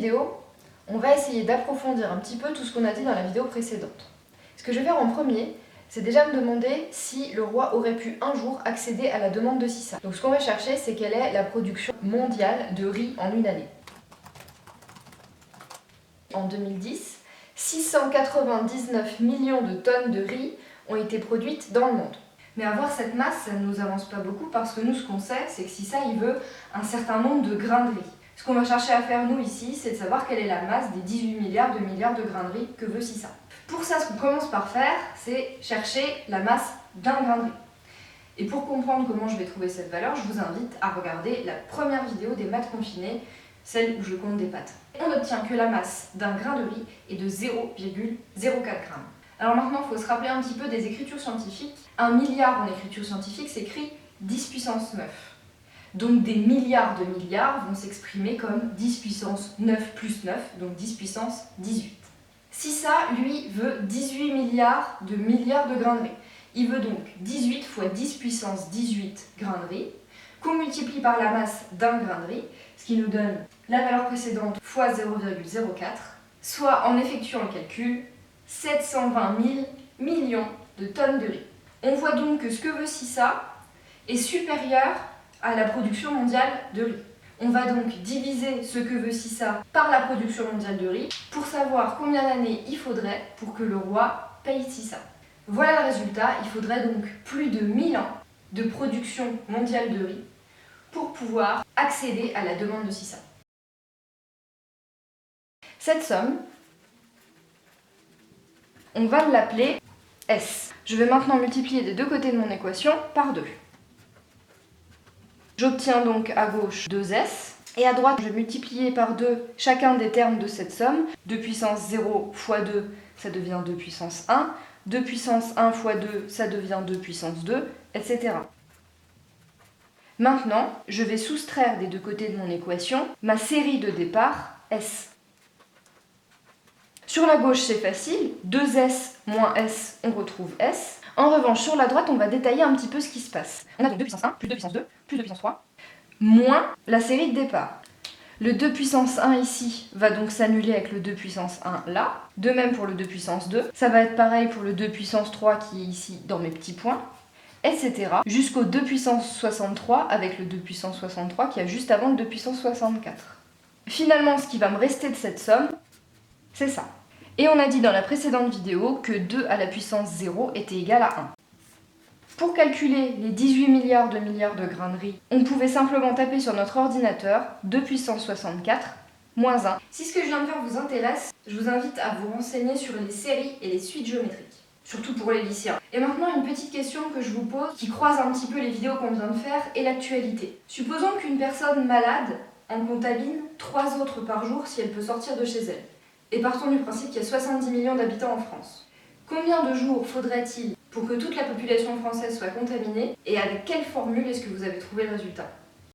vidéo, on va essayer d'approfondir un petit peu tout ce qu'on a dit dans la vidéo précédente. Ce que je vais faire en premier, c'est déjà me demander si le roi aurait pu un jour accéder à la demande de Cissa. Donc ce qu'on va chercher, c'est quelle est la production mondiale de riz en une année. En 2010, 699 millions de tonnes de riz ont été produites dans le monde. Mais avoir cette masse, ça ne nous avance pas beaucoup parce que nous, ce qu'on sait, c'est que Cissa, il veut un certain nombre de grains de riz. Ce qu'on va chercher à faire, nous, ici, c'est de savoir quelle est la masse des 18 milliards de grains de riz que veut Cissa. Pour ça, ce qu'on commence par faire, c'est chercher la masse d'un grain de riz. Et pour comprendre comment je vais trouver cette valeur, je vous invite à regarder la première vidéo des maths confinées, celle où je compte des pâtes. On obtient que la masse d'un grain de riz est de 0,04 g. Alors maintenant, il faut se rappeler un petit peu des écritures scientifiques. 1 milliard en écriture scientifique s'écrit 10 puissance 9. Donc des milliards de milliards vont s'exprimer comme 10 puissance 9 plus 9, donc 10 puissance 18. Cissa, lui, veut 18 milliards de grains de riz. Il veut donc 18 fois 10 puissance 18 grains de riz, qu'on multiplie par la masse d'un grain de riz, ce qui nous donne la valeur précédente fois 0,04, soit en effectuant le calcul, 720 000 millions de tonnes de riz. On voit donc que ce que veut Cissa est supérieur à la production mondiale de riz. On va donc diviser ce que veut Cissa par la production mondiale de riz pour savoir combien d'années il faudrait pour que le roi paye Cissa. Voilà le résultat, il faudrait donc plus de 1000 ans de production mondiale de riz pour pouvoir accéder à la demande de Cissa. Cette somme, on va l'appeler S. Je vais maintenant multiplier des deux côtés de mon équation par 2. J'obtiens donc à gauche 2S, et à droite, je vais multiplier par 2 chacun des termes de cette somme. 2 puissance 0 fois 2, ça devient 2 puissance 1. 2 puissance 1 fois 2, ça devient 2 puissance 2, etc. Maintenant, je vais soustraire des deux côtés de mon équation ma série de départ S. Sur la gauche, c'est facile, 2S moins S, on retrouve S. En revanche, sur la droite, on va détailler un petit peu ce qui se passe. On a donc 2 puissance 1, plus 2 puissance 2, plus 2 puissance 3, moins la série de départ. Le 2 puissance 1 ici va donc s'annuler avec le 2 puissance 1 là. De même pour le 2 puissance 2. Ça va être pareil pour le 2 puissance 3 qui est ici dans mes petits points, etc. Jusqu'au 2 puissance 63 avec le 2 puissance 63 qui est juste avant le 2 puissance 64. Finalement, ce qui va me rester de cette somme, c'est ça. Et on a dit dans la précédente vidéo que 2 à la puissance 0 était égal à 1. Pour calculer les 18 milliards de grains de riz, on pouvait simplement taper sur notre ordinateur 2 puissance 64 moins 1. Si ce que je viens de faire vous intéresse, je vous invite à vous renseigner sur les séries et les suites géométriques, surtout pour les lycéens. Et maintenant, une petite question que je vous pose, qui croise un petit peu les vidéos qu'on vient de faire et l'actualité. Supposons qu'une personne malade en contamine 3 autres par jour si elle peut sortir de chez elle. Et partons du principe qu'il y a 70 millions d'habitants en France. Combien de jours faudrait-il pour que toute la population française soit contaminée et avec quelle formule est-ce que vous avez trouvé le résultat ?